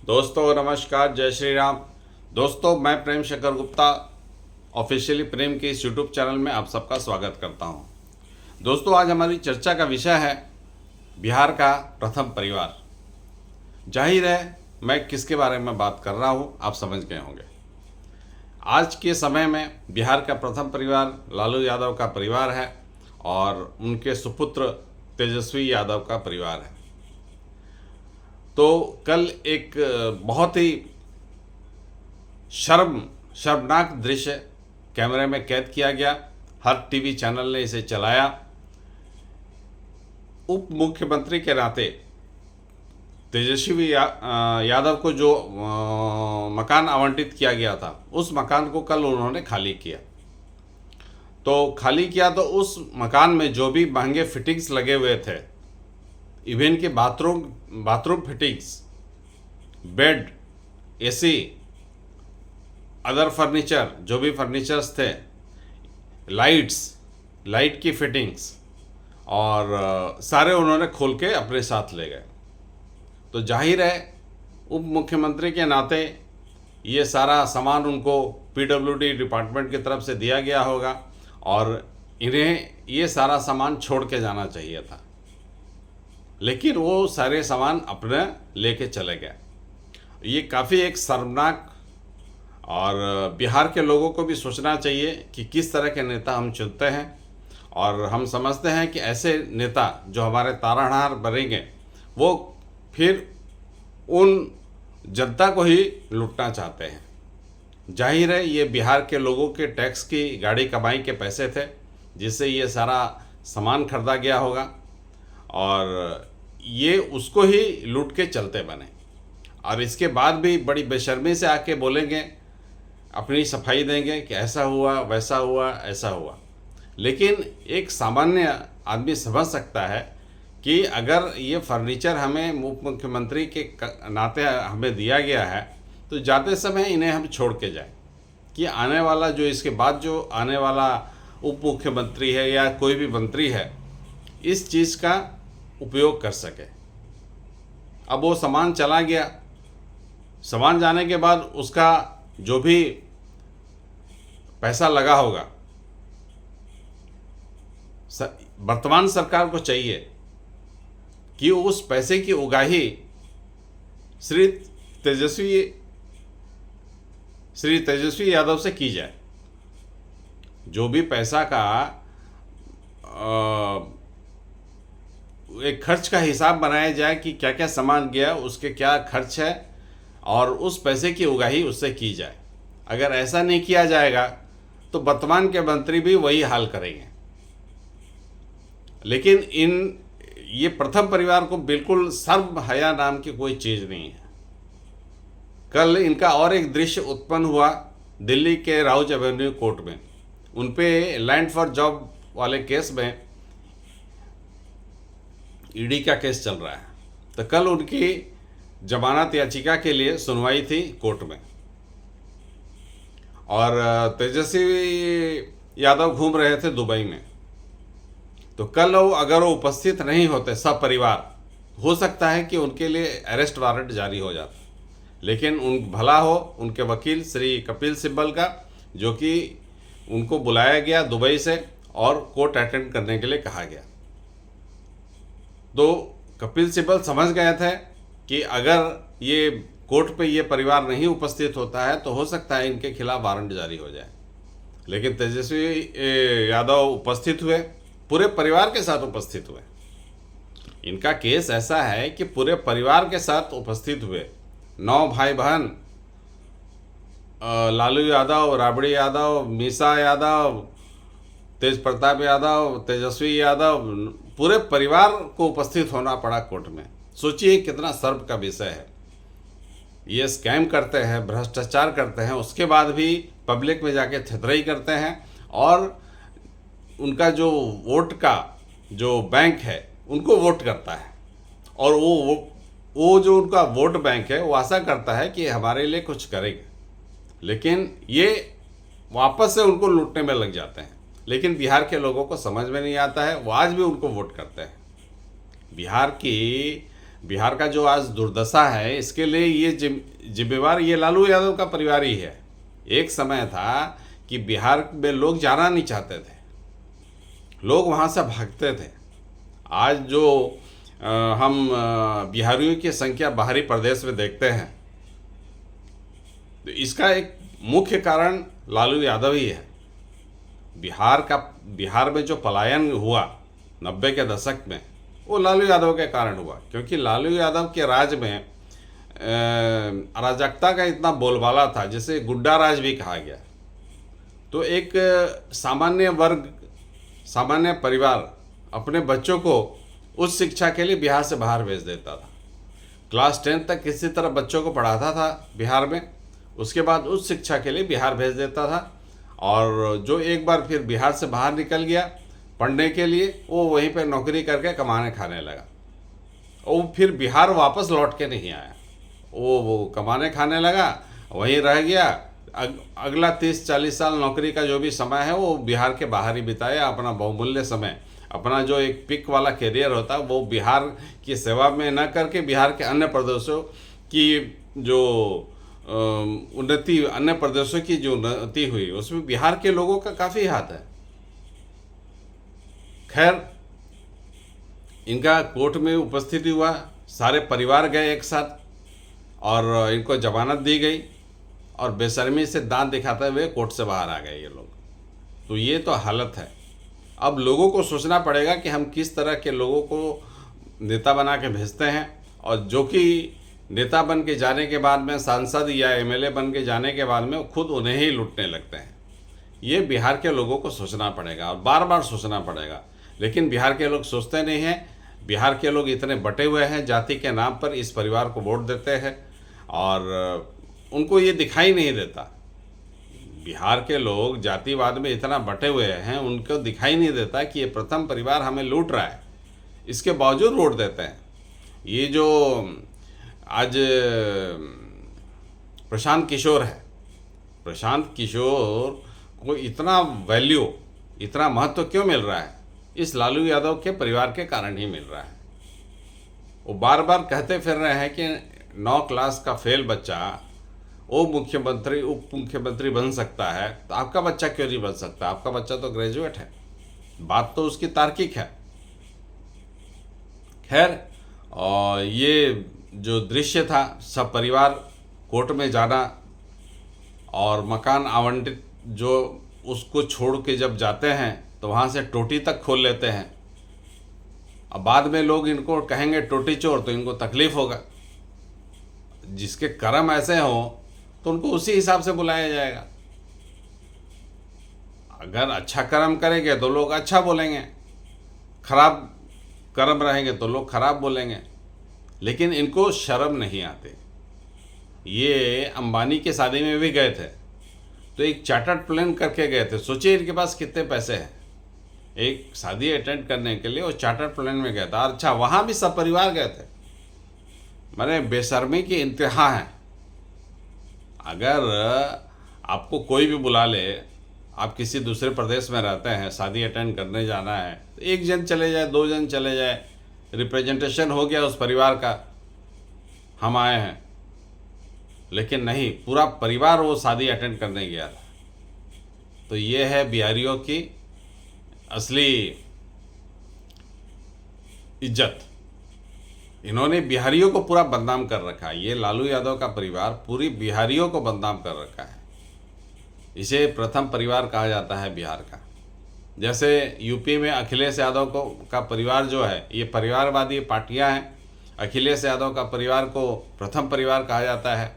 दोस्तों नमस्कार, जय श्री राम। दोस्तों मैं प्रेम शंकर गुप्ता ऑफिशियली प्रेम के इस यूट्यूब चैनल में आप सबका स्वागत करता हूं। दोस्तों आज हमारी चर्चा का विषय है बिहार का प्रथम परिवार। जाहिर है मैं किसके बारे में बात कर रहा हूं, आप समझ गए होंगे। आज के समय में बिहार का प्रथम परिवार लालू यादव का परिवार है और उनके सुपुत्र तेजस्वी यादव का परिवार है। तो कल एक बहुत ही शर्मनाक दृश्य कैमरे में कैद किया गया। हर टीवी चैनल ने इसे चलाया। उप मुख्यमंत्री के नाते तेजस्वी यादव को जो मकान आवंटित किया गया था, उस मकान को कल उन्होंने खाली किया। तो खाली किया तो उस मकान में जो भी महंगे फिटिंग्स लगे हुए थे, इवन के bathroom fittings, bed, AC, other furniture, जो भी फर्नीचर्स थे, लाइट की फिटिंग्स और सारे उन्होंने खोल के अपने साथ ले गए। तो जाहिर है उप मुख्यमंत्री के नाते ये सारा सामान उनको पीडब्ल्यूडी डिपार्टमेंट की तरफ से दिया गया होगा और इन्हें ये सारा सामान छोड़ के जाना चाहिए था, लेकिन वो सारे सामान अपने लेके चले गए। ये काफ़ी एक शर्मनाक, और बिहार के लोगों को भी सोचना चाहिए कि किस तरह के नेता हम चुनते हैं। और हम समझते हैं कि ऐसे नेता जो हमारे तारनहार बनेंगे, वो फिर उन जनता को ही लूटना चाहते हैं। जाहिर है ये बिहार के लोगों के टैक्स की गाड़ी कमाई के पैसे थे, जिससे ये सारा सामान खरीदा गया होगा और ये उसको ही लूट के चलते बने। और इसके बाद भी बड़ी बेशर्मी से आके बोलेंगे, अपनी सफाई देंगे कि ऐसा हुआ, वैसा हुआ, ऐसा हुआ। लेकिन एक सामान्य आदमी समझ सकता है कि अगर ये फर्नीचर हमें उप मुख्यमंत्री के नाते हमें दिया गया है, तो जाते समय इन्हें हम छोड़ के जाएं कि आने वाला जो इसके बाद जो आने वाला उप मुख्यमंत्री है या कोई भी मंत्री है, इस चीज़ का उपयोग कर सके। अब वो सामान चला गया, सामान जाने के बाद उसका जो भी पैसा लगा होगा, वर्तमान सरकार को चाहिए कि उस पैसे की उगाही श्री तेजस्वी यादव से की जाए। जो भी पैसा का एक खर्च का हिसाब बनाया जाए कि क्या क्या सामान गया, उसके क्या खर्च है, और उस पैसे की उगाही उससे की जाए। अगर ऐसा नहीं किया जाएगा तो वर्तमान के मंत्री भी वही हाल करेंगे। लेकिन ये प्रथम परिवार को बिल्कुल शर्म हया नाम की कोई चीज़ नहीं है। कल इनका और एक दृश्य उत्पन्न हुआ दिल्ली के राउज एवेन्यू कोर्ट में। उन पे लैंड फॉर जॉब वाले केस में ईडी का केस चल रहा है। तो कल उनकी जमानत याचिका के लिए सुनवाई थी कोर्ट में, और तेजस्वी यादव घूम रहे थे दुबई में। तो कल अगर वो उपस्थित नहीं होते सपरिवार, हो सकता है कि उनके लिए अरेस्ट वारंट जारी हो जाता। लेकिन भला हो उनके वकील श्री कपिल सिब्बल का, जो कि उनको बुलाया गया दुबई से और कोर्ट अटेंड करने के लिए कहा गया। तो कपिल सिब्बल समझ गए थे कि अगर ये कोर्ट पे ये परिवार नहीं उपस्थित होता है तो हो सकता है इनके खिलाफ वारंट जारी हो जाए। लेकिन तेजस्वी यादव उपस्थित हुए, पूरे परिवार के साथ उपस्थित हुए। इनका केस ऐसा है कि पूरे परिवार के साथ उपस्थित हुए। 9 भाई बहन, लालू यादव, राबड़ी यादव, मीसा यादव, तेज प्रताप यादव, तेजस्वी यादव, पूरे परिवार को उपस्थित होना पड़ा कोर्ट में। सोचिए कितना शर्म का विषय है। ये स्कैम करते हैं, भ्रष्टाचार करते हैं, उसके बाद भी पब्लिक में जाके थतरई करते हैं, और उनका जो वोट का जो बैंक है उनको वोट करता है, और वो जो उनका वोट बैंक है वो आशा करता है कि हमारे लिए कुछ करेंगे, लेकिन ये वापस से उनको लूटने में लग जाते हैं। लेकिन बिहार के लोगों को समझ में नहीं आता है, वो आज भी उनको वोट करते हैं। बिहार की बिहार का जो आज दुर्दशा है, इसके लिए ये जिम्मेवार ये लालू यादव का परिवार ही है। एक समय था कि बिहार में लोग जाना नहीं चाहते थे, लोग वहाँ से भागते थे। आज जो हम बिहारियों की संख्या बाहरी प्रदेश में देखते हैं, तो इसका एक मुख्य कारण लालू यादव ही है। बिहार में जो पलायन हुआ 90 के दशक में, वो लालू यादव के कारण हुआ, क्योंकि लालू यादव के राज में अराजकता का इतना बोलबाला था, जिसे गुड्डा राज भी कहा गया। तो एक सामान्य वर्ग, सामान्य परिवार अपने बच्चों को उच्च शिक्षा के लिए बिहार से बाहर भेज देता था। क्लास 10 तक किसी तरह बच्चों को पढ़ाता था बिहार में, उसके बाद उच्च शिक्षा के लिए बिहार भेज देता था। और जो एक बार फिर बिहार से बाहर निकल गया पढ़ने के लिए, वो वहीं पर नौकरी करके कमाने खाने लगा। वो फिर बिहार वापस लौट के नहीं आया, वो कमाने खाने लगा, वहीं रह गया। अगला 30-40 साल नौकरी का जो भी समय है वो बिहार के बाहर ही बिताया। अपना बहुमूल्य समय, अपना जो एक पिक वाला कैरियर होता है, वो बिहार की सेवा में न करके बिहार के अन्य प्रदेशों की जो उन्नति, अन्य प्रदेशों की जो उन्नति हुई, उसमें बिहार के लोगों का काफ़ी हाथ है। खैर, इनका कोर्ट में उपस्थिति हुआ, सारे परिवार गए एक साथ और इनको जमानत दी गई, और बेशर्मी से दांत दिखाते हुए कोर्ट से बाहर आ गए ये लोग। तो ये तो हालत है। अब लोगों को सोचना पड़ेगा कि हम किस तरह के लोगों को नेता बना के भेजते हैं, और जो कि नेता बन के जाने के बाद में, सांसद या एमएलए बन के जाने के बाद में खुद उन्हें ही लूटने लगते हैं। ये बिहार के लोगों को सोचना पड़ेगा, और बार बार सोचना पड़ेगा। लेकिन बिहार के लोग सोचते नहीं हैं। बिहार के लोग इतने बटे हुए हैं, जाति के नाम पर इस परिवार को वोट देते हैं, और उनको ये दिखाई नहीं देता। बिहार के लोग जातिवाद में इतना बटे हुए हैं, उनको दिखाई नहीं देता कि ये प्रथम परिवार हमें लूट रहा है। इसके बावजूद वोट देते हैं। ये जो आज प्रशांत किशोर है, प्रशांत किशोर को इतना वैल्यू, इतना महत्व क्यों मिल रहा है? इस लालू यादव के परिवार के कारण ही मिल रहा है। वो बार बार कहते फिर रहे हैं कि 9 क्लास का फेल बच्चा वो मुख्यमंत्री, उप मुख्यमंत्री बन सकता है, तो आपका बच्चा क्यों नहीं बन सकता? आपका बच्चा तो ग्रेजुएट है। बात तो उसकी तार्किक है। खैर, और ये जो दृश्य था, सब परिवार कोर्ट में जाना और मकान आवंटित जो उसको छोड़ के जब जाते हैं तो वहाँ से टोटी तक खोल लेते हैं। अब बाद में लोग इनको कहेंगे टोटी चोर, तो इनको तकलीफ होगा। जिसके कर्म ऐसे हों तो उनको उसी हिसाब से बुलाया जाएगा। अगर अच्छा कर्म करेंगे तो लोग अच्छा बोलेंगे, खराब कर्म रहेंगे तो लोग खराब बोलेंगे। लेकिन इनको शर्म नहीं आती। ये अंबानी की शादी में भी गए थे तो एक चार्टर्ड प्लेन करके गए थे। सोचिए इनके पास कितने पैसे हैं। एक शादी अटेंड करने के लिए वो चार्टर्ड प्लेन में गया था। अच्छा, वहाँ भी सब परिवार गए थे। मैंने बेशर्मी की इंतहा है। अगर आपको कोई भी बुला ले, आप किसी दूसरे प्रदेश में रहते हैं, शादी अटेंड करने जाना है, तो एक जन चले जाए, 2 जन चले जाए, रिप्रेजेंटेशन हो गया उस परिवार का, हम आए हैं। लेकिन नहीं, पूरा परिवार वो शादी अटेंड करने गया था। तो ये है बिहारियों की असली इज्जत। इन्होंने बिहारियों को पूरा बदनाम कर रखा है। ये लालू यादव का परिवार पूरी बिहारियों को बदनाम कर रखा है। इसे प्रथम परिवार कहा जाता है बिहार का। जैसे यूपी में अखिलेश यादव को का परिवार जो है, ये परिवारवादी पार्टियां हैं। अखिलेश यादव का परिवार को प्रथम परिवार कहा जाता है।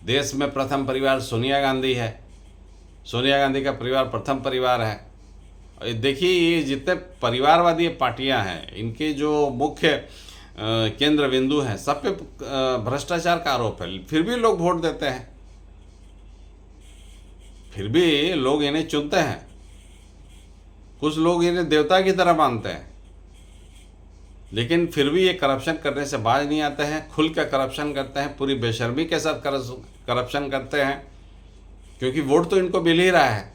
देश में प्रथम परिवार सोनिया गांधी है। सोनिया गांधी का परिवार प्रथम परिवार है। देखिए, ये जितने परिवारवादी पार्टियां हैं, इनके जो मुख्य केंद्र बिंदु हैं, सब पे भ्रष्टाचार का आरोप है। फिर भी लोग वोट देते हैं, फिर भी लोग इन्हें चुनते हैं। कुछ लोग इन्हें देवता की तरह मानते हैं, लेकिन फिर भी ये करप्शन करने से बाज नहीं आते हैं। खुल कर करप्शन करते हैं, पूरी बेशर्मी के साथ करप्शन करते हैं, क्योंकि वोट तो इनको मिल ही रहा है।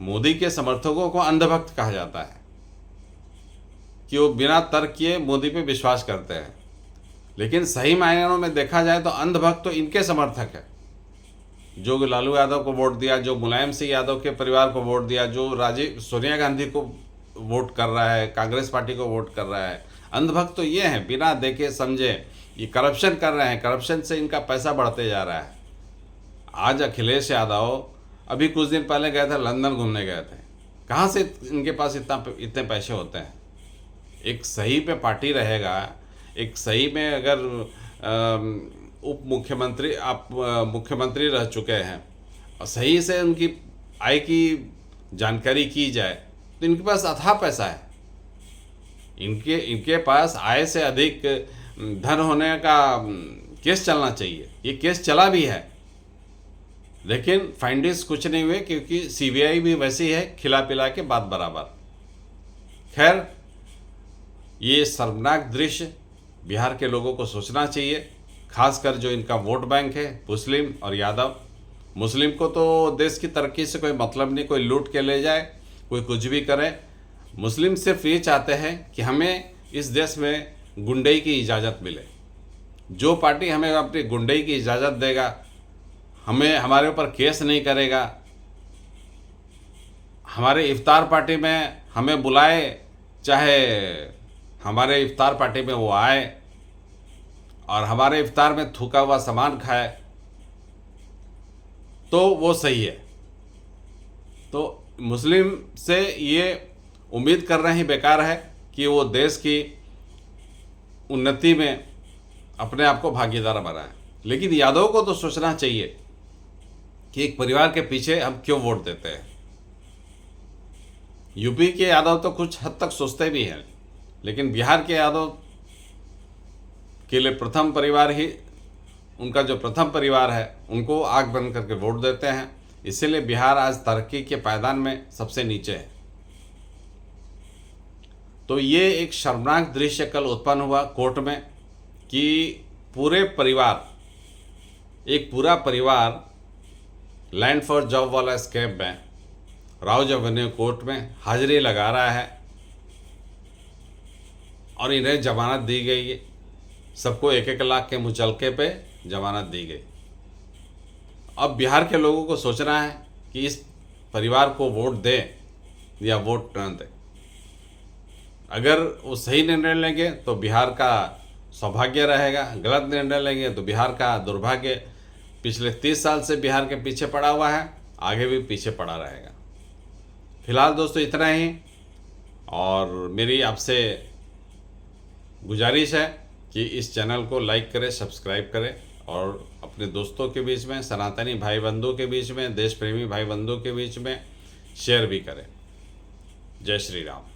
मोदी के समर्थकों को अंधभक्त कहा जाता है। कि वो बिना तर्क किए मोदी पे विश्वास करते हैं। लेकिन सही मायनों में देखा जाए तो अंधभक्त तो इनके समर्थक है। जो लालू यादव को वोट दिया, जो मुलायम सिंह यादव के परिवार को वोट दिया, जो राजीव सोनिया गांधी को वोट कर रहा है, कांग्रेस पार्टी को वोट कर रहा है, अंधभक्त तो ये हैं, बिना देखे समझे ये करप्शन कर रहे हैं। करप्शन से इनका पैसा बढ़ते जा रहा है। आज अखिलेश यादव अभी कुछ दिन पहले गए थे, लंदन घूमने गए थे। कहाँ से इनके पास इतने पैसे होते हैं? एक सही पे पार्टी रहेगा, एक सही में अगर उप मुख्यमंत्री आप मुख्यमंत्री रह चुके हैं और सही से उनकी आय की जानकारी की जाए तो इनके पास अथाह पैसा है। इनके पास आय से अधिक धन होने का केस चलना चाहिए। ये केस चला भी है, लेकिन फाइंडिंग्स कुछ नहीं हुए, क्योंकि सीबीआई भी वैसी है, खिला पिला के बात बराबर। खैर, ये शर्मनाक दृश्य बिहार के लोगों को सोचना चाहिए, खासकर जो इनका वोट बैंक है, मुस्लिम और यादव। मुस्लिम को तो देश की तरक्की से कोई मतलब नहीं, कोई लूट के ले जाए, कोई कुछ भी करे। मुस्लिम सिर्फ ये चाहते हैं कि हमें इस देश में गुंडई की इजाज़त मिले। जो पार्टी हमें अपनी गुंडई की इजाज़त देगा, हमें हमारे ऊपर केस नहीं करेगा, हमारे इफ्तार पार्टी में हमें बुलाए, चाहे हमारे इफ्तार पार्टी में वो आए और हमारे इफ्तार में थूका हुआ सामान खाए, तो वो सही है। तो मुस्लिम से ये उम्मीद करना ही बेकार है कि वो देश की उन्नति में अपने आप को भागीदार बनाए। लेकिन यादव को तो सोचना चाहिए कि एक परिवार के पीछे हम क्यों वोट देते हैं। यूपी के यादव तो कुछ हद तक सोचते भी हैं, लेकिन बिहार के यादव के लिए प्रथम परिवार ही, उनका जो प्रथम परिवार है, उनको आग बंद करके वोट देते हैं। इसीलिए बिहार आज तरक्की के पायदान में सबसे नीचे है। तो ये एक शर्मनाक दृश्य कल उत्पन्न हुआ कोर्ट में कि एक पूरा परिवार लैंड फॉर जॉब वाला स्कैम में राउज एवेन्यू कोर्ट में हाजिरी लगा रहा है और इन्हें जमानत दी गई है। सबको 1-1 लाख के मुचलके पे जमानत दी गई। अब बिहार के लोगों को सोचना है कि इस परिवार को वोट दें या वोट न दें। अगर वो सही निर्णय लेंगे तो बिहार का सौभाग्य रहेगा, गलत निर्णय लेंगे तो बिहार का दुर्भाग्य। पिछले 30 साल से बिहार के पीछे पड़ा हुआ है, आगे भी पीछे पड़ा रहेगा। फिलहाल दोस्तों इतना ही, और मेरी आपसे गुजारिश है कि इस चैनल को लाइक करें, सब्सक्राइब करें और अपने दोस्तों के बीच में, सनातनी भाई बंधुओं के बीच में, देश प्रेमी भाई बंधुओं के बीच में शेयर भी करें। जय श्री राम।